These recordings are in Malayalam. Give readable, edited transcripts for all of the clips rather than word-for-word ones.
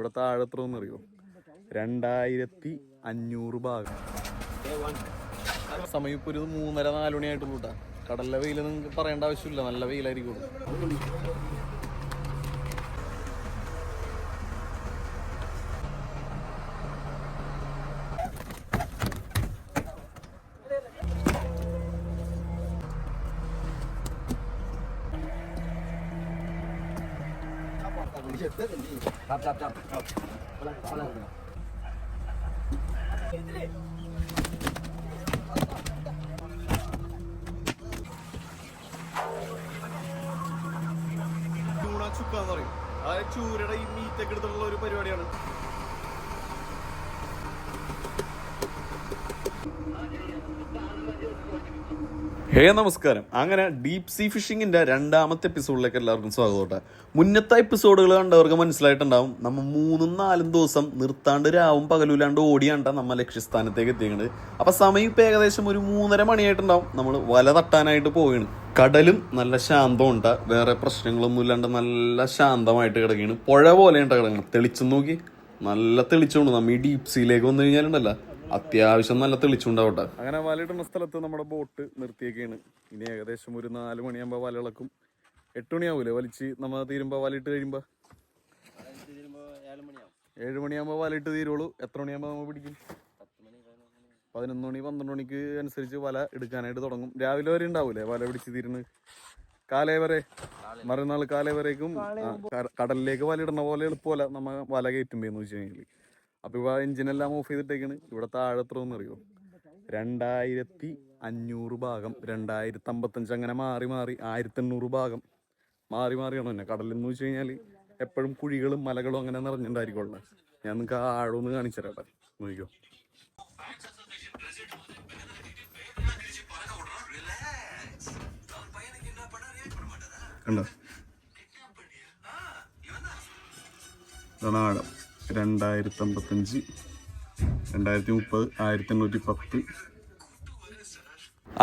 ഇവിടെ താഴെ എത്ര എന്നറിയോ? 2500 ഭാഗം. സമയം ഇപ്പോൾ ഒരു 3:30-4 മണിയായിട്ടുള്ളൂ കേട്ടോ. കടലിലെ വെയിൽ നിങ്ങൾക്ക് പറയേണ്ട ആവശ്യമില്ല, നല്ല വെയിലായിരിക്കും. ചുക്കാന്ന് പറയും, അതായത് ചൂരയുടെ ഈ മീറ്റൊക്കെ എടുത്തുള്ള ഒരു പരിപാടിയാണ്. നമസ്കാരം. അങ്ങനെ ഡീപ് സീ ഫിഷിങ്ങിന്റെ 2ാമത്തെ എപ്പിസോഡിലേക്ക് എല്ലാവർക്കും സ്വാഗതം. മുന്നത്തെ എപ്പിസോഡുകൾ കണ്ടവർക്ക് മനസ്സിലായിട്ടുണ്ടാവും, നമ്മൾ 3-4 ദിവസം നിർത്താണ്ട് രാവും പകലൂലാണ്ട് ഓടിയാണ്ട നമ്മൾ ലക്ഷ്യസ്ഥാനത്തേക്ക് എത്തിക്കുന്നത്. അപ്പൊ സമയം ഇപ്പൊ ഏകദേശം ഒരു 3:30 മണിയായിട്ടുണ്ടാവും. നമ്മൾ വല തട്ടാനായിട്ട് പോവുകയാണ്. കടലും നല്ല ശാന്തമുണ്ട്, വേറെ പ്രശ്നങ്ങളൊന്നും ഇല്ലാണ്ട് നല്ല ശാന്തമായിട്ട് കിടക്കുകയാണ്. പുഴ പോലെയുണ്ട് കിടക്കണം. തെളിച്ചു നോക്കി, നല്ല തെളിച്ചുകൊണ്ട് നമ്മൾ ഈ ഡീപ് സീയിലേക്ക് വന്നു കഴിഞ്ഞാലുണ്ടല്ലോ അത്യാവശ്യം നല്ല തെളിച്ചുണ്ടാവട്ടെ. അങ്ങനെ വലയിടുന്ന സ്ഥലത്ത് നമ്മുടെ ബോട്ട് നിർത്തിയൊക്കെയാണ്. ഇനി ഏകദേശം ഒരു 4 മണിയാകുമ്പോൾ വല ഇളക്കും. 8 മണിയാവൂലേ വലിച്ച് നമ്മൾ തീരുമ്പോൾ വലയിട്ട് കഴിയുമ്പോൾ? 7 മണിയാകുമ്പോൾ വലയിട്ട് തീരുള്ളൂ. എത്ര മണിയാകുമ്പോൾ നമ്മൾ പിടിക്കും? 11 മണി 12 മണിക്ക് അനുസരിച്ച് വല എടുക്കാനായിട്ട് തുടങ്ങും. രാവിലെ വരെ ഉണ്ടാവൂലേ വല പിടിച്ച് തീരുന്നത്? കാലേ വരെ, മറുനാൾ കാലേ വരേക്കും കടലിലേക്ക് വല ഇടുന്ന പോലെ എളുപ്പമല്ല നമ്മ വല കയറ്റുമ്പോന്ന് വെച്ച് കഴിഞ്ഞാൽ. അപ്പൊ ഇവ എഞ്ചിനെല്ലാം ഓഫ് ചെയ്തിട്ടേക്കാണ്. ഇവിടെ താഴെ എത്ര എന്നറിയോ? 2500 ഭാഗം, 2055 അങ്ങനെ മാറി 1800 ഭാഗം മാറിയാണോ തന്നെ കടലിൽ എന്ന് വെച്ച് കഴിഞ്ഞാൽ എപ്പോഴും കുഴികളും മലകളും അങ്ങനെ നിറഞ്ഞിട്ടുണ്ടായിരിക്കുള്ള. ഞാൻ നിങ്ങൾക്ക് ആ ആഴമൊന്ന് കാണിച്ചു തരാട്ടെ, നോക്കിക്കോ. കണ്ടോ, ഇതാണ് ആഴം. 2055, 2030, 1810.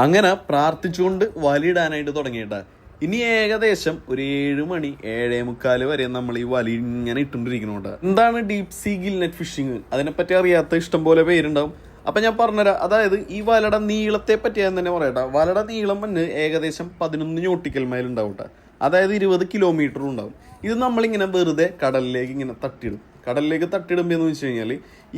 അങ്ങനെ പ്രാർത്ഥിച്ചുകൊണ്ട് വലിയിടാനായിട്ട് തുടങ്ങിയിട്ടാ. ഇനി ഏകദേശം ഒരു 7 മണി 7:45 വരെ നമ്മൾ ഈ വലി ഇങ്ങനെ ഇട്ടുകൊണ്ടിരിക്കുന്നുണ്ട്. എന്താണ് ഡീപ് സീ ഗിൽനെറ്റ് ഫിഷിങ്? അതിനെപ്പറ്റി അറിയാത്ത ഇഷ്ടംപോലെ പേരുണ്ടാവും. അപ്പൊ ഞാൻ പറഞ്ഞുതരാം. അതായത് ഈ വലയുടെ നീളത്തെ പറ്റി ഞാൻ തന്നെ പറയട്ടെ. വലയുടെ നീളം തന്നെ ഏകദേശം 11 നോട്ടിക്കൽ മൈൽ ഉണ്ടാവും. അതായത് 20 കിലോമീറ്ററും ഉണ്ടാവും. ഇത് നമ്മളിങ്ങനെ വെറുതെ കടലിലേക്ക് ഇങ്ങനെ തട്ടിയിടും. കടലിലേക്ക് തട്ടിടുമ്പോൾ എന്ന് വെച്ച് കഴിഞ്ഞാൽ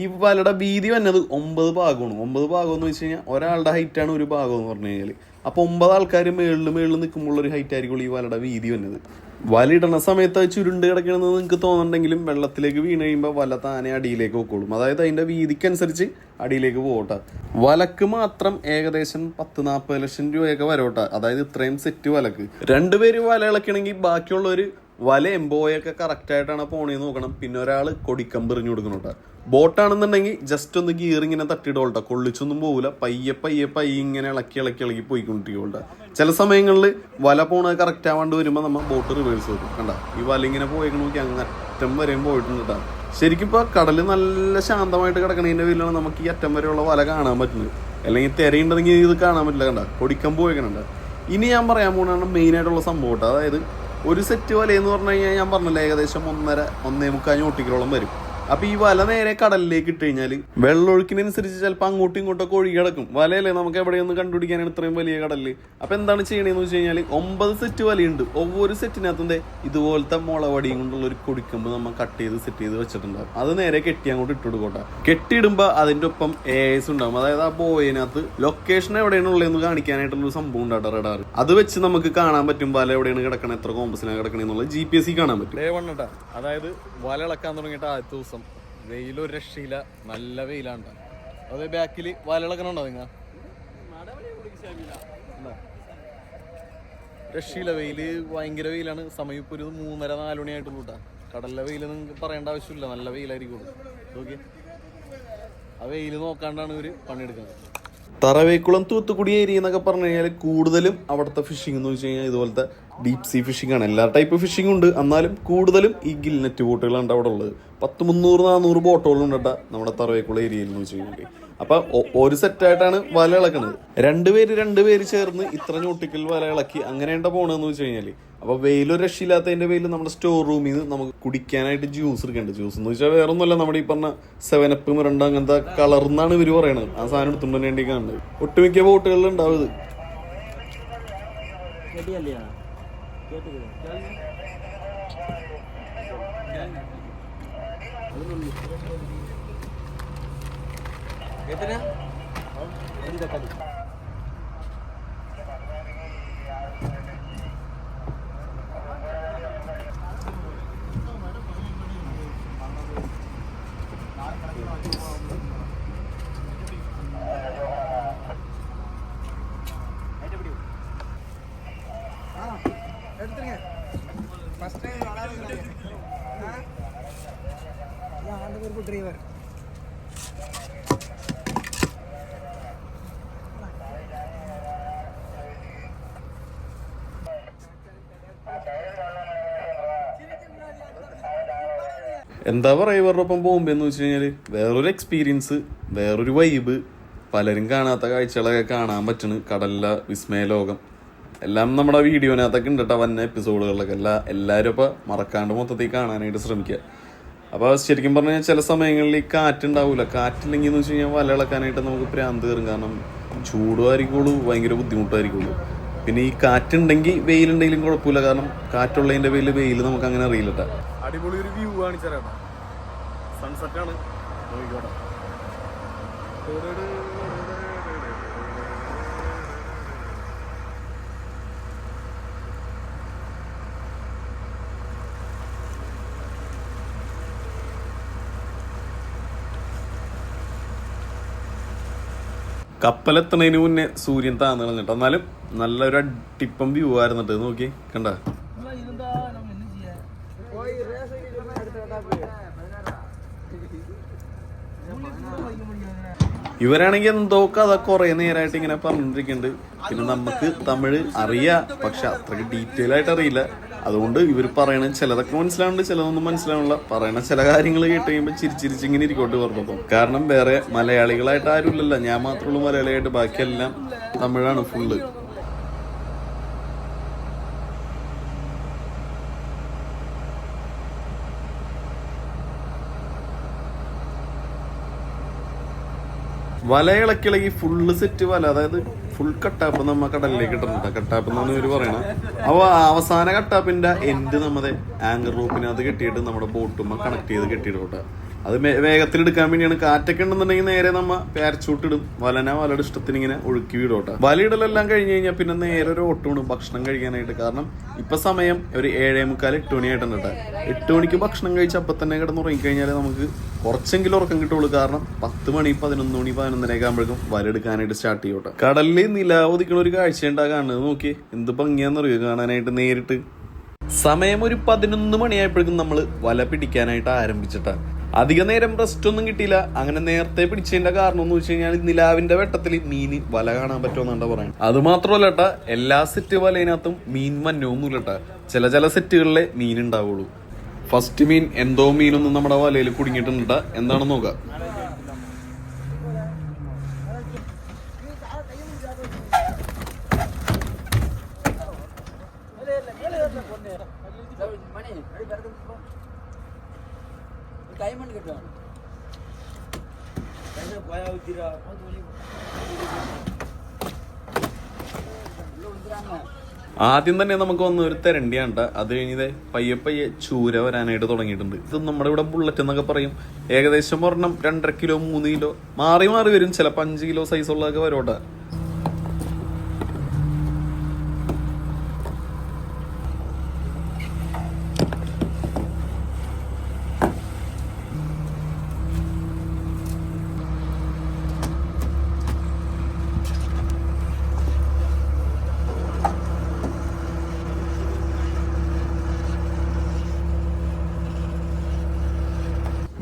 ഈ വലയുടെ വീതി വന്നത് 9 ഭാഗമാണ്. 9 ഭാഗം എന്ന് വെച്ച് കഴിഞ്ഞാൽ ഒരാളുടെ ഹൈറ്റാണ് ഒരു ഭാഗം എന്ന് പറഞ്ഞു കഴിഞ്ഞാൽ. അപ്പോൾ 9 ആൾക്കാർ മേളിൽ നിൽക്കുമ്പോൾ ഒരു ഹൈറ്റ് ആയിരിക്കും ഈ വലയുടെ വീതി വന്നത്. വലയിടുന്ന സമയത്ത് ചുരുണ്ട് കിടക്കണമെന്ന് നിങ്ങൾക്ക് തോന്നുന്നുണ്ടെങ്കിലും വെള്ളത്തിലേക്ക് വീണ് കഴിയുമ്പോൾ വല താനെ അടിയിലേക്ക് പോയിക്കോളും. അതായത് അതിൻ്റെ വീതിക്കനുസരിച്ച് അടിയിലേക്ക് പോകട്ടെ. വലക്ക് മാത്രം ഏകദേശം 10-40 ലക്ഷം രൂപയൊക്കെ വരോട്ടെ. അതായത് ഇത്രയും സെറ്റ് വലക്ക് 2 പേര് വല ഇളക്കണമെങ്കിൽ ബാക്കിയുള്ളവർ വല എംബോയൊക്കെ കറക്റ്റായിട്ടാണ് പോണേന്ന് നോക്കണം. പിന്നെ ഒരാൾ കൊടിക്കമ്പ് എറിഞ്ഞു കൊടുക്കണോട്ടെ. ബോട്ടാണെന്നുണ്ടെങ്കിൽ ജസ്റ്റ് ഒന്ന് ഗിയർ ഇങ്ങനെ തട്ടിയിടോട്ടെ, കൊള്ളിച്ചൊന്നും പോകില്ല. പയ്യെ ഇങ്ങനെ ഇളക്കി പോയിക്കൊണ്ടിരിക്കോട്ടെ. ചില സമയങ്ങളിൽ വല പോണത് കറക്റ്റ് ആവാണ്ട് വരുമ്പോൾ നമ്മൾ ബോട്ട് റിവേഴ്സ് വെക്കും. കണ്ട, ഈ വല ഇങ്ങനെ പോയേക്കണ നോക്കി അങ്ങറ്റം വരെയും പോയിട്ടുണ്ട് കേട്ടോ. ശരിക്കും ഇപ്പോൾ കടല് നല്ല ശാന്തമായിട്ട് കിടക്കണതിൻ്റെ പേരിലാണ് നമുക്ക് ഈ അറ്റം വരെയുള്ള വല കാണാൻ പറ്റുന്നത്. അല്ലെങ്കിൽ തിരയുണ്ടെങ്കിൽ ഇത് കാണാൻ പറ്റില്ല. കണ്ട, കൊടിക്കമ്പ് പോയിക്കണുണ്ട്. ഇനി ഞാൻ പറയാൻ പോകുന്നതാണ് മെയിനായിട്ടുള്ള സംഭവം കേട്ടോ. അതായത് ഒരു സെറ്റ് വലയെന്ന് പറഞ്ഞു കഴിഞ്ഞാൽ ഞാൻ പറഞ്ഞില്ല ഏകദേശം 1.5-1.25 നോട്ടിക്കലോളം വരും. അപ്പൊ ഈ വല നേരെ കടലിലേക്ക് ഇട്ട് കഴിഞ്ഞാൽ വെള്ളമൊഴുക്കിനനുസരിച്ച് ചിലപ്പോൾ അങ്ങോട്ടും ഇങ്ങോട്ടൊക്കെ ഒഴുകി കിടക്കും. വലയല്ലേ നമുക്ക് എവിടെയൊന്നും കണ്ടുപിടിക്കാനാണ് ഇത്രയും വലിയ കടലിൽ. അപ്പൊ എന്താണ് ചെയ്യണേന്ന് വെച്ച് കഴിഞ്ഞാൽ 9 സെറ്റ് വലയുണ്ട്. ഒவ்வொரு സെറ്റിനകത്തും ഇതുപോലത്തെ മുളവടിയും കൊണ്ടുള്ള ഒരു കൊടിക്കമ്പ് നമ്മൾ കട്ട് ചെയ്ത് സെറ്റ് ചെയ്ത് വെച്ചിട്ടുണ്ടാവും. അത് നേരെ കെട്ടി അങ്ങോട്ട് ഇട്ടുകൊടുക്കട്ടെ. കെട്ടിയിടുമ്പോൾ അതിന്റെ ഒപ്പം AIS ഉണ്ടാവും. അതായത് ആ ബോയിനകത്ത് ലൊക്കേഷൻ എവിടെയാണ് ഉള്ളതെന്ന് കാണിക്കാനായിട്ടുള്ളൊരു സംഭവം ഉണ്ടാവും, റഡാർ. അത് വെച്ച് നമുക്ക് കാണാൻ പറ്റും വല എവിടെയാണ് കിടക്കണത്, എത്ര കോമ്പസിനാണ് കിടക്കണെന്നുള്ളത് GPS കാണാൻ പറ്റും. അതായത് വല ഇളക്കാൻ തുടങ്ങിയിട്ട് ആദ്യത്തെ ദിവസം വെയിലൊരു രക്ഷയില്ല, നല്ല വെയിലാണ്. അത് ബാക്കിൽ വലകളൊക്കെയുണ്ടോ നിങ്ങൾ? രക്ഷയില്ല, വെയില് ഭയങ്കര വെയിലാണ്. സമയം ഇപ്പോൾ ഒരു 3:30-4 മണിയായിട്ടുള്ളൂ കേട്ടോ. കടലിലെ വെയിൽ നിങ്ങൾക്ക് പറയേണ്ട ആവശ്യമില്ല, നല്ല വെയിലായിരിക്കും. ഓക്കെ, ആ വെയിൽ നോക്കാണ്ടാണ് ഇവർ പണിയെടുക്കുന്നത്. തറവേക്കുളം തൂത്തുക്കുടി ഏരിയ എന്നൊക്കെ പറഞ്ഞു കഴിഞ്ഞാൽ കൂടുതലും അവിടുത്തെ ഫിഷിംഗ് എന്ന് വെച്ച് കഴിഞ്ഞാൽ ഇതുപോലത്തെ ഡീപ് സീ ഫിഷിംഗ് ആണ്. എല്ലാ ടൈപ്പ് ഫിഷിംഗ് ഉണ്ട്, എന്നാലും കൂടുതലും ഈ ഗിൽനെറ്റ് ബോട്ടുകളാണ് അവിടെ ഉള്ളത്. 300-400 ബോട്ടുകളുണ്ട് കേട്ടോ നമ്മുടെ തറവേക്കുളം ഏരിയയിൽ എന്ന് വെച്ച് കഴിഞ്ഞാൽ. അപ്പൊ ഒരു സെറ്റായിട്ടാണ് വല ഇളക്കണത്. രണ്ടുപേര് ചേർന്ന് ഇത്ര ഞൊട്ടിക്കൽ വല ഇളക്കി അങ്ങനെയുണ്ട പോണെന്ന് വെച്ച് കഴിഞ്ഞാല്. അപ്പൊ വെയിലൊരു രക്ഷയില്ലാത്തതിന്റെ പേരിൽ നമ്മുടെ സ്റ്റോർ റൂമിൽ നിന്ന് നമുക്ക് കുടിക്കാനായിട്ട് ജ്യൂസ് എടുക്കേണ്ടത്. ജ്യൂസ് എന്ന് വെച്ചാൽ വേറെ ഒന്നുമല്ല, നമ്മുടെ ഈ പറഞ്ഞ 7up മിറണ്ട അങ്ങനത്തെ കളർന്നാണ് ഇവര് പറയണത്. ആ സാധനം എടുത്തുകൊണ്ട് വേണ്ടി കാണുന്നത് ഒട്ടുമിക്ക ബോട്ടുകളിൽ ഉണ്ടാവും ഇത്. ड्राइवर എന്താ പറയുക, ഇവരുടെ ഒപ്പം പോകുമ്പോന്ന് വെച്ച് കഴിഞ്ഞാൽ വേറൊരു എക്സ്പീരിയൻസ്, വേറൊരു വൈബ്, പലരും കാണാത്ത കാഴ്ചകളൊക്കെ കാണാൻ പറ്റണ്. കടലിലെ വിസ്മയ ലോകം എല്ലാം നമ്മുടെ വീഡിയോനകത്തൊക്കെ ഉണ്ട് കേട്ടോ, വന്ന എപ്പിസോഡുകളിലൊക്കെ. എല്ലാവരും ഇപ്പോൾ മറക്കാണ്ട് മൊത്തത്തിൽ കാണാനായിട്ട് ശ്രമിക്കുക. അപ്പോൾ ശരിക്കും പറഞ്ഞാൽ ചില സമയങ്ങളിൽ ഈ കാറ്റുണ്ടാവില്ല. കാറ്റില്ലെങ്കിൽ എന്ന് വെച്ച് കഴിഞ്ഞാൽ വല ഇളക്കാനായിട്ട് നമുക്ക് പ്രാന്ത് കയറും. കാരണം ചൂടുമായിരിക്കുള്ളൂ, ഭയങ്കര ബുദ്ധിമുട്ടായിരിക്കുള്ളൂ. പിന്നെ ഈ കാറ്റുണ്ടെങ്കിൽ വെയിലുണ്ടെങ്കിലും കുഴപ്പമില്ല. കാരണം കാറ്റുള്ളതിൻ്റെ വെയിൽ നമുക്ക് അങ്ങനെ അറിയില്ല കേട്ടോ. അടിപൊളി ഒരു വ്യൂ കാണിച്ചാൽ സൺസെറ്റാണ്. നോക്കിക്കോട്ടെ. കപ്പലെത്തുന്നതിന് മുന്നേ സൂര്യൻ താന്ന് കളഞ്ഞിട്ട്, എന്നാലും നല്ലൊരു അടിപ്പം വ്യൂ ആയിരുന്നിട്ട്. നോക്കി കണ്ട. ഇവരാണെങ്കിൽ എന്തോ കഥ കുറെ നേരമായിട്ട് ഇങ്ങനെ പറഞ്ഞിരിക്കുന്നുണ്ട്. പിന്നെ നമുക്ക് തമിഴ് അറിയാം, പക്ഷെ അത്രയ്ക്ക് ഡീറ്റെയിൽ ആയിട്ട് അറിയില്ല. അതുകൊണ്ട് ഇവർ പറയണ ചിലതൊക്കെ മനസ്സിലാവുന്നുണ്ട്, ചിലതൊന്നും മനസ്സിലാവില്ല. പറയണ ചില കാര്യങ്ങൾ കേട്ട് കഴിയുമ്പോൾ ചിരിച്ചിരിച്ചിങ്ങനെ ഇരിക്കോട്ട് പറഞ്ഞപ്പോൾ. കാരണം വേറെ മലയാളികളായിട്ട് ആരും ഇല്ലല്ലോ, ഞാൻ മാത്രമുള്ളൂ മലയാളിയായിട്ട്. ബാക്കിയെല്ലാം തമിഴാണ് ഫുള്ള്. വല ഇളക്കിളകി ഫുള്ള് സെറ്റ് വല, അതായത് ഫുൾ കട്ടാപ്പ് നമ്മ കടലിലേക്ക് ഇട്ടിട്ടുണ്ട്. കട്ടാപ്പ് എന്നാണ് ഇവര് പറയണത്. അപ്പോൾ അവസാന കട്ടാപ്പിന്റെ എൻഡ് നമ്മുടെ ആങ്കർ റൂപ്പിനകത്ത് കെട്ടിയിട്ട് നമ്മുടെ ബോട്ടുമ്മ കണക്ട് ചെയ്ത് കെട്ടിയിട്ടോട്ടെ. അത് വേഗത്തിൽ എടുക്കാൻ വേണ്ടിയാണ്. കാറ്റൊക്കെ ഉണ്ടെന്നുണ്ടെങ്കിൽ നേരെ നമ്മ പാരച്ചൂട്ട് ഇടും. വലയുടെ ഇഷ്ടത്തിന് ഇങ്ങനെ ഒഴുക്കി വിടോട്ടെ. വലയിടലെല്ലാം കഴിഞ്ഞ് കഴിഞ്ഞാൽ പിന്നെ നേരെ ഒരു ഓട്ടമാണ് ഭക്ഷണം കഴിക്കാനായിട്ട്. കാരണം ഇപ്പൊ സമയം ഒരു 7:45 8 മണിയായിട്ടുണ്ട് കേട്ടോ. 8 മണിക്ക് ഭക്ഷണം കഴിച്ച് അപ്പം തന്നെ കിടന്നുറങ്ങിക്കഴിഞ്ഞാൽ നമുക്ക് കുറച്ചെങ്കിലും ഉറക്കം കിട്ടുള്ളൂ. കാരണം 10 മണി 11 മണി 11:30 ആകുമ്പോഴേക്കും വല എടുക്കാനായിട്ട് സ്റ്റാർട്ട് ചെയ്യോട്ടെ. കടലിൽ നിലാവധിക്കണ ഒരു കാഴ്ച ഉണ്ടാ കാണുന്നത്. നോക്കി എന്ത് ഭംഗിയാന്നറിയോ കാണാനായിട്ട്. നേരിട്ട് സമയം ഒരു 11 മണിയായപ്പോഴേക്കും നമ്മൾ വല പിടിക്കാനായിട്ട് ആരംഭിച്ചിട്ടാണ്. അധിക നേരം റെസ്റ്റ് ഒന്നും കിട്ടിയില്ല. അങ്ങനെ നേരത്തെ പിടിച്ചതിന്റെ കാരണം എന്ന് വെച്ച് കഴിഞ്ഞാൽ നിലാവിന്റെ വെട്ടത്തിൽ മീൻ വല കാണാൻ പറ്റുമെന്നാണ് പറയുന്നത്. അത് മാത്രമല്ല കേട്ടാ, എല്ലാ സെറ്റ് വലയിനകത്തും മീൻ മഞ്ഞൊന്നുമില്ല കേട്ടാ. ചില സെറ്റുകളിലെ മീൻ ഉണ്ടാവുള്ളൂ. ഫസ്റ്റ് മീൻ എന്തോ മീനൊന്നും നമ്മുടെ വലയിൽ കുടുങ്ങിയിട്ടുണ്ട്. എന്താണെന്ന് നോക്കാം. ആദ്യം തന്നെ നമുക്ക് വന്ന ഒരു തെരണ്ടിയാണ്. അത് കഴിഞ്ഞത് പയ്യെ ചൂര വരാനായിട്ട് തുടങ്ങിയിട്ടുണ്ട്. ഇത് നമ്മുടെ ഇവിടെ ബുള്ളറ്റ് എന്നൊക്കെ പറയും. ഏകദേശം ഒരെണ്ണം 2.5 കിലോ 3 കിലോ മാറി വരും. ചിലപ്പോൾ 5 കിലോ സൈസ് ഉള്ളതൊക്കെ വരോട്ടെ.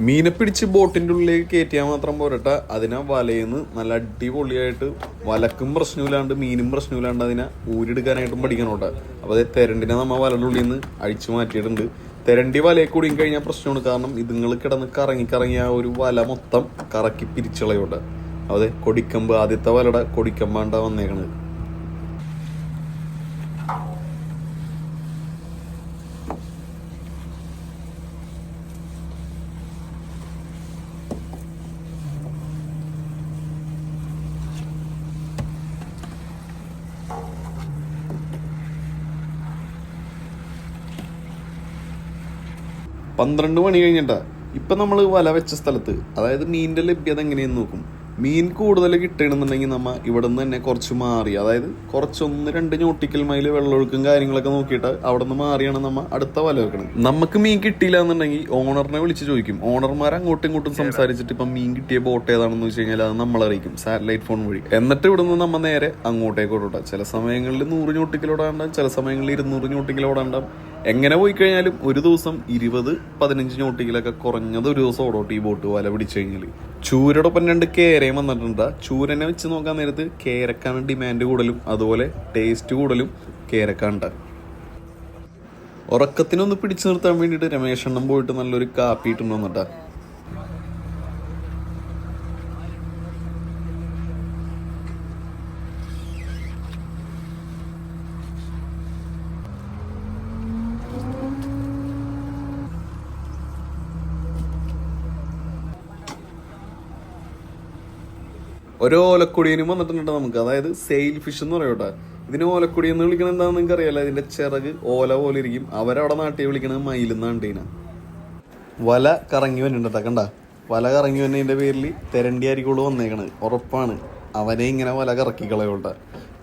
മീനെ പിടിച്ച് ബോട്ടിന്റെ ഉള്ളിലേക്ക് കയറ്റിയാൽ മാത്രം പോരട്ടെ, അതിനെ വലയിന്ന് നല്ല അടിപൊളിയായിട്ട് വലക്കും പ്രശ്നമില്ലാണ്ട് മീനും പ്രശ്നമില്ലാണ്ട് അതിനെ ഊരിയെടുക്കാനായിട്ടും പഠിക്കണോട്ടെ. അപ്പോൾ അത് തെരണ്ടിനെ നമ്മൾ വലയുടെ ഉള്ളിൽ നിന്ന് അഴിച്ചു മാറ്റിയിട്ടുണ്ട്. തെരണ്ടി വലയെ കൂടി കഴിഞ്ഞാൽ പ്രശ്നമാണ്. കാരണം ഇതുങ്ങൾ കിടന്ന് കറങ്ങി ആ ഒരു വല മൊത്തം കറക്കി പിരിച്ചളയോട്ടെ. അതെ, കൊടിക്കമ്പ്, ആദ്യത്തെ വലയുടെ കൊടിക്കമ്പാണ്ടാ വന്നേക്കണത്. പന്ത്രണ്ട് മണി കഴിഞ്ഞിട്ടാ ഇപ്പം നമ്മൾ വല വെച്ച സ്ഥലത്ത്, അതായത് മീനിൻ്റെ ലഭ്യത എങ്ങനെയെന്ന് നോക്കും. മീൻ കൂടുതൽ കിട്ടണമെന്നുണ്ടെങ്കിൽ നമ്മ ഇവിടെ നിന്ന് തന്നെ കുറച്ച് മാറി, അതായത് കുറച്ചൊന്ന് 2 നോട്ടിക്കൽ മൈൽ വെള്ളമൊഴുക്കും കാര്യങ്ങളൊക്കെ നോക്കിയിട്ട് അവിടെ നിന്ന് മാറിയാണ് നമ്മ അടുത്ത വല വെക്കണം. നമുക്ക് മീൻ കിട്ടിയില്ല എന്നുണ്ടെങ്കിൽ ഓണറിനെ വിളിച്ച് ചോദിക്കും. ഓണർമാർ അങ്ങോട്ടും ഇങ്ങോട്ടും സംസാരിച്ചിട്ട് ഇപ്പം മീൻ കിട്ടിയ ബോട്ട് ഏതാണെന്ന് വെച്ച് കഴിഞ്ഞാൽ അത് നമ്മളറിയിക്കും സാറ്റലൈറ്റ് ഫോൺ വഴി. എന്നിട്ട് ഇവിടെ നിന്ന് നമ്മ നേരെ അങ്ങോട്ടേക്ക് ഓടോട്ടെ. ചില സമയങ്ങളിൽ 100 നോട്ടിക്കലോടാണ്ടാം, ചില സമയങ്ങളിൽ 200 നോട്ടിക്കലോടാണ്ടാം. എങ്ങനെ പോയി കഴിഞ്ഞാലും ഒരു ദിവസം 20-15 നോട്ടിക്കലൊക്കെ കുറഞ്ഞത് ഒരു ദിവസം ഓടോട്ടെ ഈ ബോട്ട് വല പിടിച്ചു കഴിഞ്ഞാൽ. ചൂരയോടൊപ്പം 2 കേരയും വന്നിട്ടുണ്ട്. ചൂരനെ വെച്ച് നോക്കാൻ നേരത്ത് കേരക്കാണ് ഡിമാൻഡ് കൂടുതലും, അതുപോലെ ടേസ്റ്റ് കൂടുതലും കേരക്കാണ്ട്. ഉറക്കത്തിനൊന്ന് പിടിച്ചു നിർത്താൻ വേണ്ടിയിട്ട് രമേശണ്ണം പോയിട്ട് നല്ലൊരു കാപ്പി ഇട്ടുണ്ടോ വന്നിട്ടാ. ഓരോ ഓലക്കൊടിയനും വന്നിട്ടുണ്ട് നമുക്ക്, അതായത് സെയിൽ ഫിഷ് എന്ന് പറയൂട്ടെ. ഇതിന് ഓലക്കൊടി എന്ന് വിളിക്കണത് എന്താണെന്ന് നിങ്ങൾക്ക് അറിയാലോ. ഇതിന്റെ ചിറക് ഓല പോലെ ഇരിക്കും. അവരവിടെ നാട്ടിൽ വിളിക്കണത് മയിലെന്നാണ്ടീന. വല കറങ്ങി വന്നിട്ടാ, കണ്ട വല കറങ്ങി വന്നതിന്റെ പേരിൽ തെരണ്ടിയായിരിക്കുള്ളൂ വന്നേക്കണത്, ഉറപ്പാണ്. അവനെ ഇങ്ങനെ വല കറക്കി കളയോട്ടെ.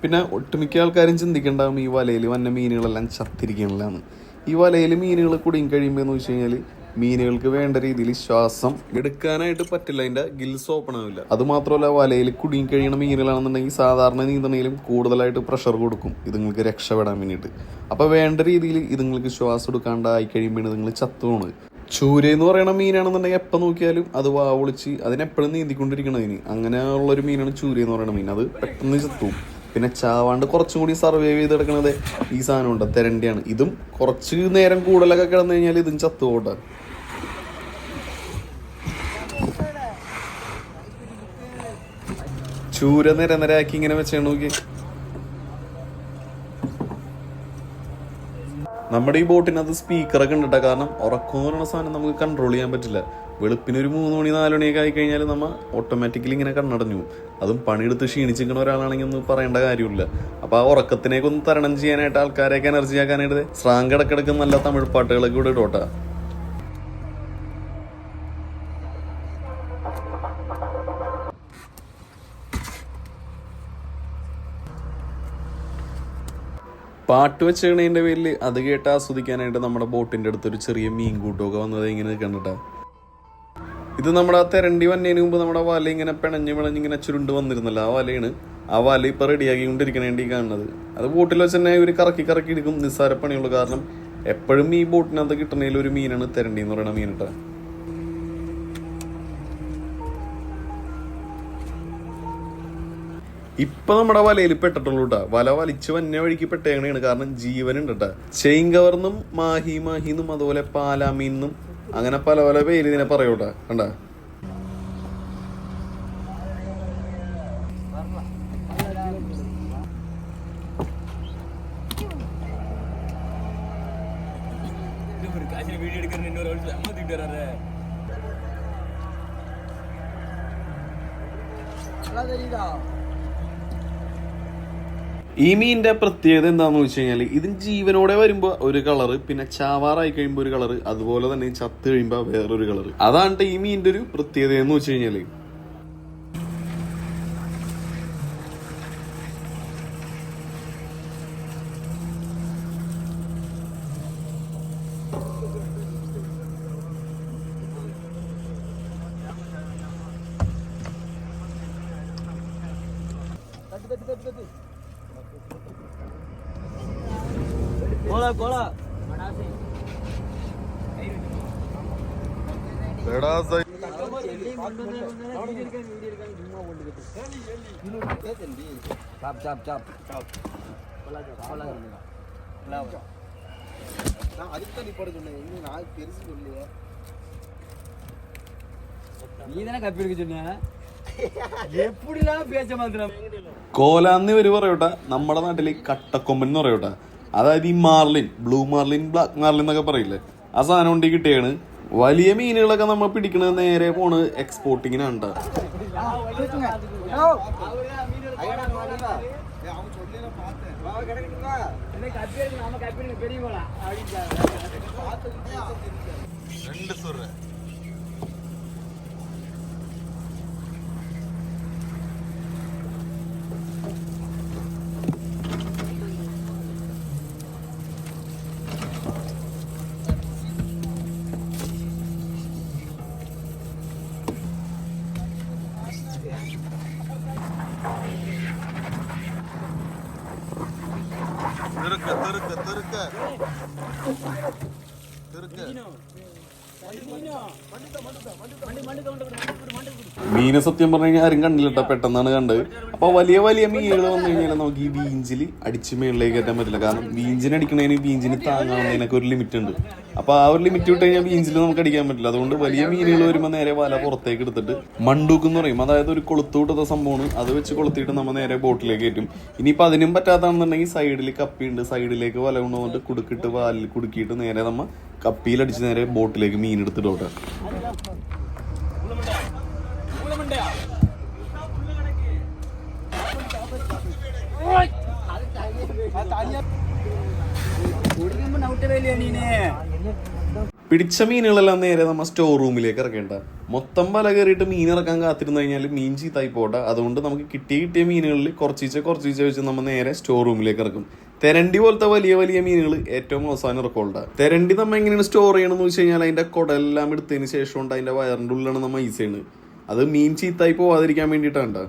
പിന്നെ ഒട്ടുമിക്ക ആൾക്കാരും ചിന്തിക്കണ്ടാവും ഈ വലയിൽ വന്ന മീനുകളെല്ലാം ചത്തിരിക്കണില്ലാന്ന്. ഈ വലയിൽ മീനുകൾ കുടുങ്ങി കഴിയുമ്പോൾ എന്ന് വെച്ച് കഴിഞ്ഞാൽ മീനുകൾക്ക് വേണ്ട രീതിയിൽ ശ്വാസം എടുക്കാനായിട്ട് പറ്റില്ല, അതിന്റെ ഗിൽസ് ഓപ്പൺ ആവില്ല. അതുമാത്രമല്ല, വലയിൽ കുടുങ്ങി കഴിയണ മീനുകളാണെന്നുണ്ടെങ്കിൽ സാധാരണ നീന്തണയിലും കൂടുതലായിട്ട് പ്രഷർ കൊടുക്കും ഇതുങ്ങൾക്ക് രക്ഷപ്പെടാൻ വേണ്ടിയിട്ട്. അപ്പോൾ വേണ്ട രീതിയിൽ ഇതുങ്ങൾക്ക് ശ്വാസം എടുക്കാണ്ടായി കഴിയുമ്പോൾ ഇതുങ്ങൾ ചത്തുപോണ്. ചൂര എന്ന് പറയുന്ന മീനാണെന്നുണ്ടെങ്കിൽ എപ്പോൾ നോക്കിയാലും അത് വാവൊളിച്ച് അതിനെപ്പോഴും നീന്തിക്കൊണ്ടിരിക്കണതിന് അങ്ങനെയുള്ളൊരു മീനാണ് ചൂര എന്ന് പറയുന്ന മീൻ. അത് പെട്ടെന്ന് ചത്തുവും. പിന്നെ ചാവാണ്ട് കുറച്ചും കൂടി സർവൈവ് ചെയ്ത് കിടക്കണത് ഈ സാധനമുണ്ട്, തെരണ്ടിയാണ്. ഇതും കുറച്ച് നേരം കൂടുതലൊക്കെ കിടന്നു കഴിഞ്ഞാൽ ഇതും ചത്തുപോട്ടെ. ചൂര നിരനിരയാക്കി ഇങ്ങനെ വെച്ചാൽ നോക്കി. നമ്മുടെ ഈ ബോട്ടിനകത്ത് സ്പീക്കറൊക്കെ ഉണ്ട് കേട്ടോ. കാരണം ഉറക്കം എന്ന് പറയുന്ന സാധനം നമുക്ക് കൺട്രോൾ ചെയ്യാൻ പറ്റില്ല. വെളുപ്പിന് ഒരു 3 മണി 4 മണിയൊക്കെ ആയി കഴിഞ്ഞാൽ നമ്മൾ ഓട്ടോമാറ്റിക്കലി ഇങ്ങനെ കണ്ണടഞ്ഞു. അതും പണിയെടുത്ത് ക്ഷീണിച്ചിരിക്കുന്ന ഒരാളാണെങ്കിൽ ഒന്നും പറയേണ്ട കാര്യമില്ല. അപ്പോൾ ആ ഉറക്കത്തിനേക്ക് ഒന്ന് തരണം ചെയ്യാനായിട്ട്, ആൾക്കാരെയൊക്കെ എനർജി ആക്കാനായിട്ട് സ്രാങ്ക് ഇടക്കിടക്ക് നല്ല തമിഴ് പാട്ടുകളൊക്കെ ഇവിടെ ഇടോട്ടാ. പാട്ട് വെച്ചേണതിൻ്റെ പേരിൽ അത് കേട്ട് ആസ്വദിക്കാനായിട്ട് നമ്മുടെ ബോട്ടിൻ്റെ അടുത്തൊരു ചെറിയ മീൻ കൂട്ടമൊക്കെ വന്നത് ഇങ്ങനെ കണ്ടിട്ടാ. ഇത് നമ്മുടെ ആ തെരണ്ടി വന്നതിന് മുമ്പ് നമ്മുടെ വല ഇങ്ങനെ പിണഞ്ഞ് ഇങ്ങനെ ചുരുണ്ട് വന്നിരുന്നല്ലോ, ആ വലയാണ്. ആ വല ഇപ്പം റെഡിയാക്കിക്കൊണ്ടിരിക്കണേണ്ടി കാണുന്നത്. അത് ബോട്ടിൽ വെച്ച് തന്നെ ഒരു കറക്കി എടുക്കും, നിസ്സാര പണിയുള്ളൂ. കാരണം എപ്പോഴും ഈ ബോട്ടിനകത്ത് കിട്ടണേലും ഒരു മീനാണ് തെരണ്ടി എന്ന് പറയുന്ന മീൻ കേട്ടോ. ഇപ്പൊ നമ്മുടെ വലയിൽ പെട്ടിട്ടുള്ളൂ കേട്ടാ. വല വലിച്ചു വന്ന വഴിക്ക് പെട്ടേക്കണേണ്, കാരണം ജീവനുണ്ട് കേട്ടാ. ചെയിൻ കവർന്നും മാഹിന്നും അതുപോലെ പാലാമീന്നും അങ്ങനെ പല പല പേര് ഇതിനെ പറയൂട്ടാ. കണ്ടാ ഈ മീനിന്റെ പ്രത്യേകത എന്താന്ന് വെച്ച് കഴിഞ്ഞാല് ഇതിന് ജീവനോടെ വരുമ്പോ ഒരു കളറ്, പിന്നെ ചാവാറായി കഴിയുമ്പോ ഒരു കളറ്, അതുപോലെ തന്നെ ചത്ത് കഴിയുമ്പോ വേറൊരു കളറ്. അതാണ് ഈ മീനിന്റെ ഒരു പ്രത്യേകത എന്ന് വെച്ച് കഴിഞ്ഞാല്. நீ தானே கப்பி எடுக்க சொன்ன. കോലാന്ന് ഇവര് പറയൂട്ട, നമ്മുടെ നാട്ടില് കട്ടക്കൊമ്പൻ എന്ന് പറയൂട്ട. അതായത് ഈ Marlin, blue Marlin, black Marlin എന്നൊക്കെ പറയില്ലേ, ആ സാധനം കൊണ്ട് കിട്ടിയാണ്. വലിയ മീനുകളൊക്കെ നമ്മൾ പിടിക്കണത് നേരെ പോണ് എക്സ്പോർട്ടിങ്ങിനാണ്. മീനെ സത്യം പറഞ്ഞു കഴിഞ്ഞാൽ ആരും കണ്ടില്ലട്ടോ, പെട്ടെന്നാണ് കണ്ടത്. അപ്പൊ വലിയ വലിയ മീനുകൾ വന്നു കഴിഞ്ഞാൽ നമുക്ക് ഈ വീഞ്ചിൽ അടിച്ച് മേളിലേക്ക് കയറ്റാൻ പറ്റില്ല. കാരണം വീഞ്ചിന് അടിക്കണതിന് വീഞ്ചിന് താങ്ങാവുന്നതിനൊക്കെ ഒരു ലിമിറ്റ് ഉണ്ട്. അപ്പൊ ആ ഒരു ലിമിറ്റ് വിട്ട് കഴിഞ്ഞാൽ വീഞ്ചിൽ നമുക്ക് അടിക്കാൻ പറ്റില്ല. അതുകൊണ്ട് വലിയ മീനുകൾ വരുമ്പോൾ നേരെ വല പുറത്തേക്ക് എടുത്തിട്ട് മണ്ടൂക്ക് എന്ന് പറയും, അതായത് ഒരു കൊളുത്തു വിട്ടത സംഭവമാണ്, അത് വെച്ച് കൊളുത്തിയിട്ട് നമ്മൾ നേരെ ബോട്ടിലേക്ക് കയറ്റും. ഇനിയിപ്പോൾ അതിനും പറ്റാത്താണെന്നുണ്ടെങ്കിൽ സൈഡിൽ കപ്പിയുണ്ട്, സൈഡിലേക്ക് വല കൊണ്ടുവന്നിട്ട് കുടുക്കിട്ട് വാലിൽ കുടുക്കിയിട്ട് നേരെ നമ്മൾ കപ്പിയിലടിച്ച് നേരെ ബോട്ടിലേക്ക് മീൻ എടുത്തിട്ടോട്ടെ. പിടിച്ച മീനുകളെല്ലാം നേരെ നമ്മൾ സ്റ്റോർ റൂമിലേക്ക് ഇറക്കേണ്ട. മൊത്തം വല കയറിയിട്ട് മീൻ ഇറക്കാൻ കാത്തിരുന്നു കഴിഞ്ഞാൽ മീൻ ചീത്തായി പോട്ടെ. അതുകൊണ്ട് നമുക്ക് കിട്ടിയ മീനുകളിൽ കുറച്ചീച്ച വെച്ച് നമ്മൾ നേരെ സ്റ്റോർ റൂമിലേക്ക് ഇറക്കും. തെരണ്ടി പോലത്തെ വലിയ വലിയ മീനുകൾ ഏറ്റവും അവസാനം ഇറക്കമുള്ള. തെരണ്ടി നമ്മൾ എങ്ങനെയാണ് സ്റ്റോർ ചെയ്യണമെന്ന് വെച്ച് കഴിഞ്ഞാൽ അതിന്റെ കുടലെല്ലാം എടുത്തതിന് ശേഷം ഉണ്ട് അതിന്റെ വയറിന്റെ ഉള്ളിലാണ് നമ്മൾ യൂസ് ചെയ്യുന്നത്. അത് മീൻ ചീത്തായി പോവാതിരിക്കാൻ വേണ്ടിയിട്ടാണ്.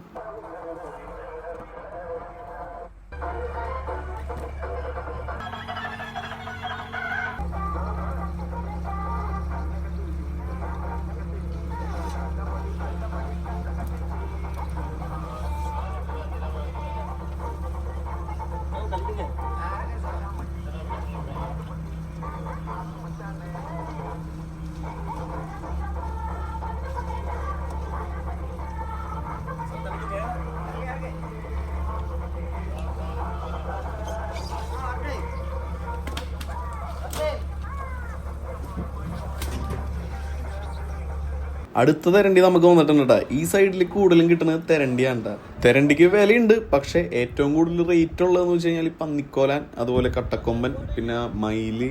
അടുത്ത തെരണ്ടി നമുക്ക് വന്നിട്ടുണ്ട്. ഈ സൈഡിൽ കൂടുതലും കിട്ടുന്നത് തെരണ്ടിയാണ്. തെരണ്ടിക്ക് വിലയുണ്ട്, പക്ഷെ ഏറ്റവും കൂടുതൽ റേറ്റ് ഉള്ളതെന്ന് വെച്ച് കഴിഞ്ഞാൽ പന്നിക്കോലാൻ, അതുപോലെ കട്ടക്കൊമ്പൻ, പിന്നെ മയില്,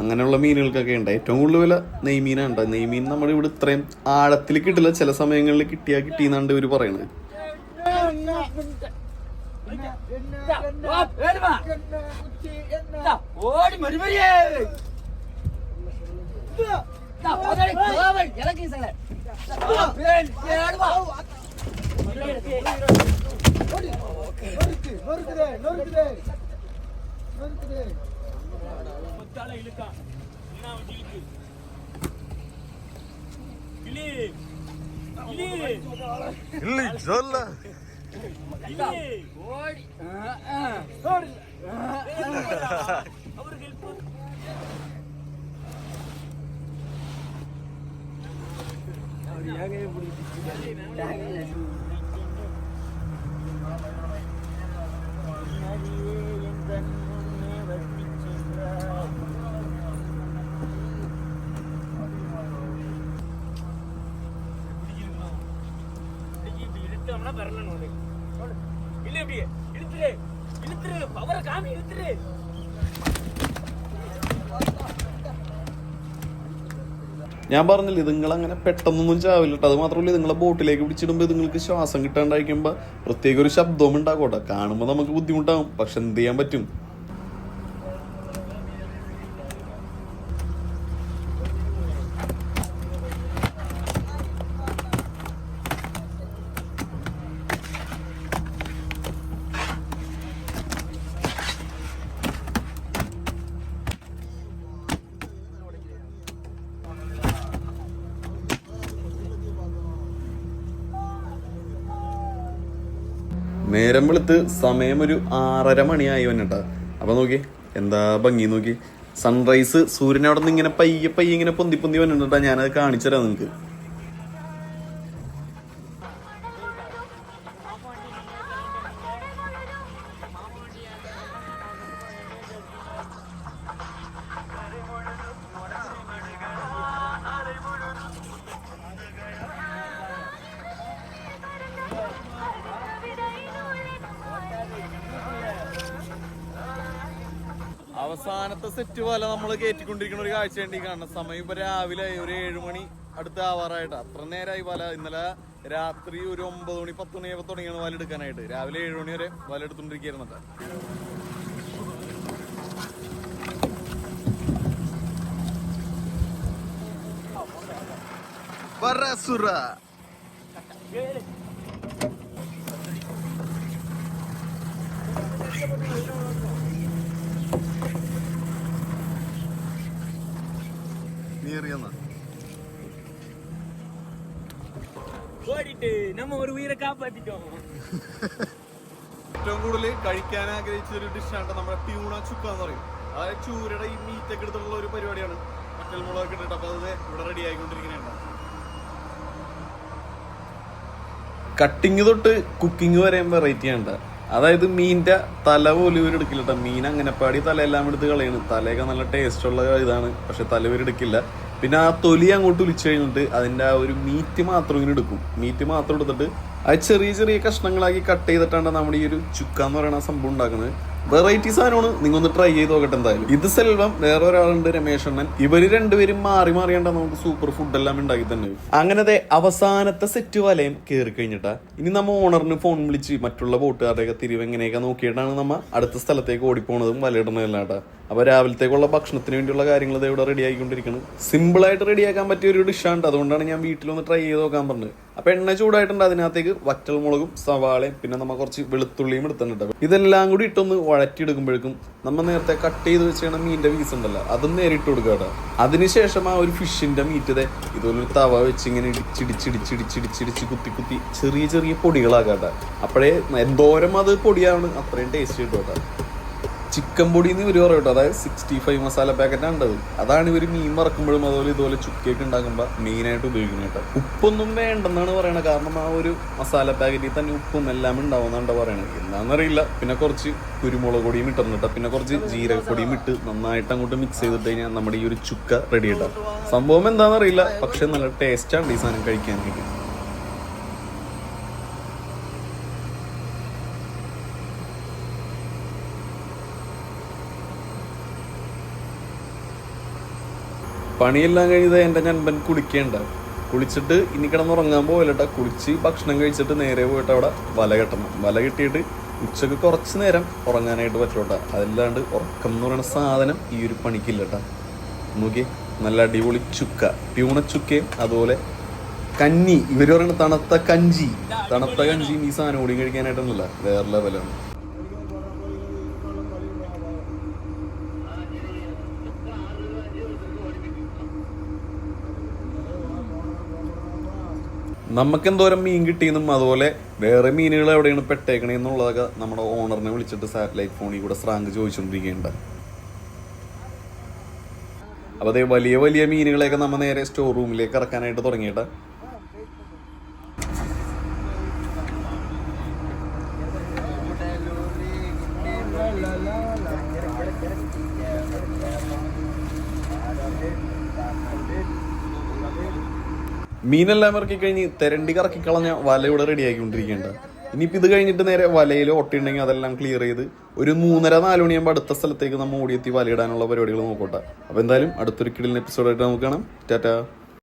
അങ്ങനെയുള്ള മീനുകൾക്കൊക്കെ ഉണ്ട്. ഏറ്റവും കൂടുതൽ വില നെയ്മീനാണ്. നെയ്മീൻ നമ്മുടെ ഇവിടെ ഇത്രയും ആഴത്തിൽ കിട്ടില്ല, ചില സമയങ്ങളിൽ കിട്ടിയെന്നാണ് ഇവർ പറയണത്. ഞാൻ പറഞ്ഞില്ല, ഇതുങ്ങൾ അങ്ങനെ പെട്ടെന്നൊന്നും ചാവില്ല കേട്ടോ. അത് മാത്രമല്ല, ഇതുങ്ങളെ ബോട്ടിലേക്ക് പിടിച്ചിടുമ്പോൾ ഇതുങ്ങൾക്ക് ശ്വാസം കിട്ടാണ്ടായിരിക്കുമ്പോൾ പ്രത്യേക ഒരു ശബ്ദവും ഉണ്ടാക്കോട്ടെ. കാണുമ്പോൾ നമുക്ക് ബുദ്ധിമുട്ടാകും, പക്ഷെ എന്ത് ചെയ്യാൻ പറ്റും. നേരം വെളുത്ത് സമയം ഒരു 6:30 മണിയായി വന്നിട്ടാ. അപ്പൊ നോക്കി എന്താ ഭംഗി നോക്കി. സൺറൈസ് സൂര്യൻ അവിടെ നിന്ന് ഇങ്ങനെ പയ്യെ ഇങ്ങനെ പൊന്തി വന്നിട്ടാ. ഞാനത് കാണിച്ചു തരാം നിങ്ങക്ക്. അവസാനത്തെ സെറ്റ് വല നമ്മൾ കയറ്റിക്കൊണ്ടിരിക്കുന്ന ഒരു കാഴ്ച വേണ്ടി കാണണം. സമയം ഇപ്പൊ രാവിലെ ഒരു 7 മണി അടുത്ത് ആവാറായിട്ട്. അത്ര നേരമായി വല. ഇന്നലെ രാത്രി ഒരു 9 മണി 10 മണിയായപ്പോ തുടങ്ങിയാണ് വല എടുക്കാനായിട്ട്. രാവിലെ 7 മണി വരെ വല എടുത്തോണ്ടിരിക്കുന്നത്. ഏറ്റവും കൂടുതൽ കഴിക്കാൻ ആഗ്രഹിച്ച ഒരു ഡിഷാണ് നമ്മുടെ ട്യൂണ ചുക്ക എന്ന് പറയും. അതായത് ചൂരയുടെ ഈ മീറ്റൊക്കെ എടുത്തുള്ള ഒരു പരിപാടിയാണ്. മറ്റൽ മുളകൊക്കെ ഇട്ടിട്ട് അപ്പൊ അത് ഇവിടെ റെഡി ആയിക്കൊണ്ടിരിക്കുന്നുണ്ട്. കട്ടിങ് തൊട്ട് കുക്കിംഗ് വരെ വെറൈറ്റി ആണ്. അതായത് മീനിന്റെ തല പോലും ഇവരെടുക്കില്ല കേട്ടോ. മീൻ അങ്ങനെ പാടി തലയെല്ലാം എടുത്ത് കളയാണ്. തലയൊക്കെ നല്ല ടേസ്റ്റ് ഉള്ള ഇതാണ്, പക്ഷെ തല ഇവരെടുക്കില്ല. പിന്നെ ആ തൊലി അങ്ങോട്ട് ഒലിച്ചു കഴിഞ്ഞിട്ട് അതിന്റെ ആ ഒരു മീറ്റ് മാത്രം ഇങ്ങനെ എടുക്കും. മീറ്റ് മാത്രം എടുത്തിട്ട് അത് ചെറിയ ചെറിയ കഷ്ണങ്ങളാക്കി കട്ട് ചെയ്തിട്ടാണ് നമ്മുടെ ഈ ഒരു ചുക്ക എന്ന് പറയുന്ന സംഭവം ഉണ്ടാക്കുന്നത്. വെറൈറ്റി സാധനമാണ്. നിങ്ങൾ ഒന്ന് ട്രൈ ചെയ്ത് നോക്കട്ടെ എന്തായാലും. ഇത് സെൽവം, വേറെ ഒരാളുണ്ട് രമേശ് അണ്ണൻ. ഇവര് രണ്ടുപേരും മാറി മാറിയാണ്ട നമുക്ക് സൂപ്പർ ഫുഡ് എല്ലാം ഉണ്ടാക്കി തന്നെ. അങ്ങനത്തെ അവസാനത്തെ സെറ്റ് വലയും കയറി കഴിഞ്ഞിട്ടാ ഇനി നമ്മ ഓണറിന് ഫോൺ വിളിച്ച് മറ്റുള്ള ബോട്ടുകാരുടെയൊക്കെ തിരിവ് എങ്ങനെയൊക്കെ നോക്കിയിട്ടാണ് നമ്മ അടുത്ത സ്ഥലത്തേക്ക് ഓടിപ്പോണതും വലയിടുന്നതല്ലാട്ടാ. അപ്പൊ രാവിലത്തേക്കുള്ള ഭക്ഷണത്തിന് വേണ്ടിയുള്ള കാര്യങ്ങൾ ഇവിടെ റെഡി ആയിക്കൊണ്ടിരിക്കുന്നത്. സിമ്പിൾ ആയിട്ട് റെഡിയാക്കാൻ പറ്റിയ ഒരു ഡിഷാണ്. അതുകൊണ്ടാണ് ഞാൻ വീട്ടിലൊന്ന് ട്രൈ ചെയ്ത് നോക്കാൻ പറഞ്ഞത്. അപ്പൊ എണ്ണ ചൂടായിട്ടുണ്ട്. അതിനകത്തേക്ക് വറ്റൽമുളകും സവാളയും പിന്നെ നമ്മ കുറച്ച് വെളുത്തുള്ളിയും എടുത്തിട്ടുണ്ട്. ഇതെല്ലാം കൂടി ഇട്ടൊന്ന് വഴറ്റിയെടുക്കുമ്പോഴേക്കും നമ്മൾ നേരത്തെ കട്ട് ചെയ്ത് വെച്ചാണ് മീനിന്റെ പീസ് ഉണ്ടല്ലോ, അതും നേരിട്ട് കൊടുക്കാട്ടോ. അതിനുശേഷം ആ ഒരു ഫിഷിന്റെ മീറ്റ് ഇതുപോലെ ഒരു തവ വെച്ച് ഇങ്ങനെ ഇടിച്ചിടിച്ചിടിച്ചിടിച്ചിടിച്ചിടിച്ച് കുത്തി കുത്തി ചെറിയ ചെറിയ പൊടികളാക്കാട്ടെ. അപ്പോഴേ എന്തോരം അത് പൊടിയാണ് അത്രയും ടേസ്റ്റ് കിട്ടും കേട്ടോ. ചിക്കൻ പൊടി എന്ന് ഇവർ പറയും കേട്ടോ. അതായത് 65 മസാല പാക്കറ്റാണ് ഉണ്ടത്. അതാണ് ഇവർ മീൻ മറക്കുമ്പോഴും അതുപോലെ ഇതുപോലെ ചുക്കയൊക്കെ ഉണ്ടാക്കുമ്പോൾ മെയിനായിട്ട് ഉപയോഗിക്കുന്നത് കേട്ടോ. ഉപ്പൊന്നും വേണ്ടെന്നാണ് പറയണത്. കാരണം ആ ഒരു മസാല പാക്കറ്റിൽ തന്നെ ഉപ്പും എല്ലാം ഉണ്ടാവുന്നതാണ് പറയണത്. എന്താണെന്നറിയില്ല. പിന്നെ കുറച്ച് കുരുമുളക് പൊടിയും ഇട്ടിട്ടുണ്ട് കേട്ടോ. പിന്നെ കുറച്ച് ജീരകപ്പൊടിയും ഇട്ട് നന്നായിട്ട് അങ്ങോട്ട് മിക്സ് ചെയ്തിട്ട് കഴിഞ്ഞാൽ നമ്മുടെ ഈ ഒരു ചുക്ക റെഡി കേട്ടോ. സംഭവം എന്താണെന്നറിയില്ല, പക്ഷെ നല്ല ടേസ്റ്റാണ് ഈ സാധനം കഴിക്കാനായിട്ട്. പണിയെല്ലാം കഴിഞ്ഞത് എൻ്റെ നൻപൻ കുളിക്കേണ്ട. കുളിച്ചിട്ട് ഇനി കിടന്നുറങ്ങാൻ പോകലട്ടാ. കുളിച്ച് ഭക്ഷണം കഴിച്ചിട്ട് നേരെ പോയിട്ട് അവിടെ വല കെട്ടണം. വല കെട്ടിയിട്ട് ഉച്ചക്ക് കുറച്ച് നേരം ഉറങ്ങാനായിട്ട് പറ്റൂട്ടാ. അതല്ലാണ്ട് ഉറക്കം എന്ന് പറയുന്ന സാധനം ഈ ഒരു പണിക്കില്ലട്ടാ. നോക്കി നല്ല അടിപൊളി ചുക്ക, ട്യൂണച്ചുക്കയും അതുപോലെ കഞ്ഞി. ഇവർ പറയുന്ന തണുത്ത കഞ്ചിയും ഈ സാധനം കൂടി കഴിക്കാനായിട്ടൊന്നുമില്ല, വേറെ ലെവലാണ്. നമുക്ക് എന്തോരം മീൻ കിട്ടിയെന്നും അതുപോലെ വേറെ മീനുകൾ എവിടെയാണ് പെട്ടേക്കണേന്നുള്ളതൊക്കെ നമ്മുടെ ഓണറിനെ വിളിച്ചിട്ട് സാറ്റലൈറ്റ് ഫോണിൽ കൂടെ സ്രാങ്ക് ചോദിച്ചുകൊണ്ടിരിക്കുകയുണ്ട്. അപ്പോൾ അതേ വലിയ വലിയ മീനുകളെയൊക്കെ നമ്മൾ നേരെ സ്റ്റോർ റൂമിലേക്ക് ഇറക്കാനായിട്ട് തുടങ്ങിയിട്ട് മീനെല്ലാം ഇറക്കി കഴിഞ്ഞ് തെരണ്ടി കറക്കി കളഞ്ഞ വല ഇവിടെ റെഡി ആക്കിക്കൊണ്ടിരിക്കേണ്ട. ഇനിയിപ്പോൾ ഇത് കഴിഞ്ഞിട്ട് നേരെ വലയിൽ ഒട്ടിയുണ്ടെങ്കിൽ അതെല്ലാം ക്ലിയർ ചെയ്ത് ഒരു 3:30-4 മണിയാകുമ്പോൾ അടുത്ത സ്ഥലത്തേക്ക് നമ്മൾ ഓടിയെത്തി വലയിടാനുള്ള പരിപാടികൾ നോക്കട്ടെ. അപ്പോൾ എന്തായാലും അടുത്തൊരു കിടിലൻ എപ്പിസോഡായിട്ട് നമുക്ക് കാണാം. ടാറ്റാ.